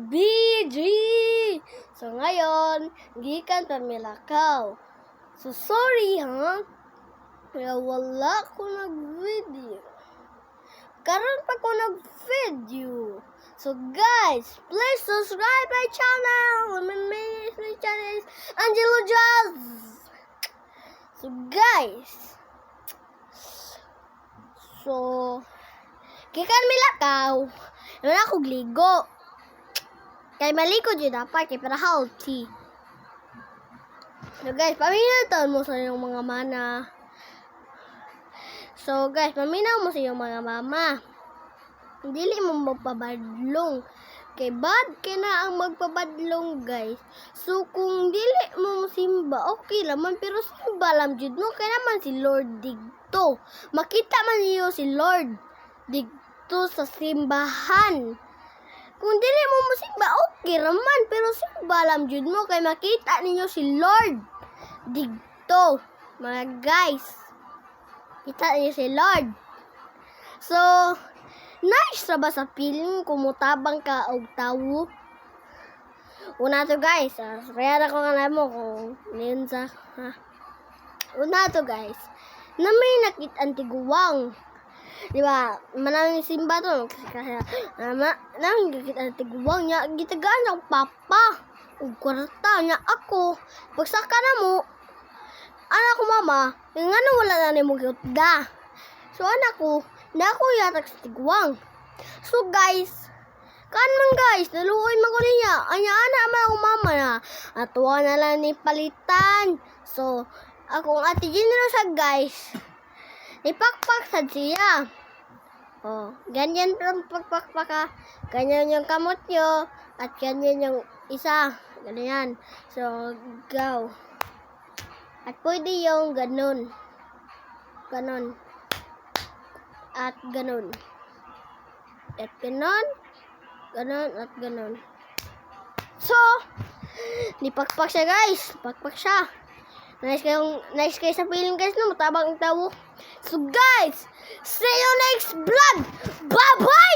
BG! So ngayon, gikan pa milakaw. So sorry ha, kaya wala ko nag-video. Karon pa ko nag-video. So guys, please subscribe my channel. My channel is Angelo Jazz. So guys, gikan milakaw. Wala ko ligo. Kay maliko dyan dapat, kay para healthy. So guys, paminaw mo sa iyong mga mana. So guys, paminaw mo sa iyong mga mama. Dili mo magpabadlong. Kay bad ka na ang magpabadlong guys. So kung dili mo simba, okay laman. Pero simba lang jud no. Kaya naman si Lord digto. Makita man niyo si Lord digto sa simbahan. Kung dili mo musimba, okay raman. Pero simba lang jud mo. Kaya makita ninyo si Lord digto. Mga guys. Kita niyo si Lord. So, nice ra ba sa feeling kumutabang ka og tawo? Una to guys. Kaya na ko nga mo kung niyon sa. Una to guys. Na may nakitang tiguwang. Diba, manang simba to kasi nang kita tiguwang niya gitagaan ng papa ug kwarta niya ako pagsaka na mo anak ko mama ngano wala na nimo gyud-da so anak ko nako yatag sa tiguwang so guys kanman guys naluoy man ko niya anya ana man ako mama na atuwa na lang ni palitan so akong ate General sa guys ipakpak sa siya. Oh, ganyan ang pagpakpak ka. Ganyan yung kamot nyo. At ganyan yung isa. Ganyan. So, go. At pwede yung ganun. Ganon. At ganun. At ganon. Ganon at ganon. So, nipakpak siya guys. Pakpak siya. Nice kayo sa feeling guys no, matabang ang tawo. So guys, see you next vlog. Bye bye.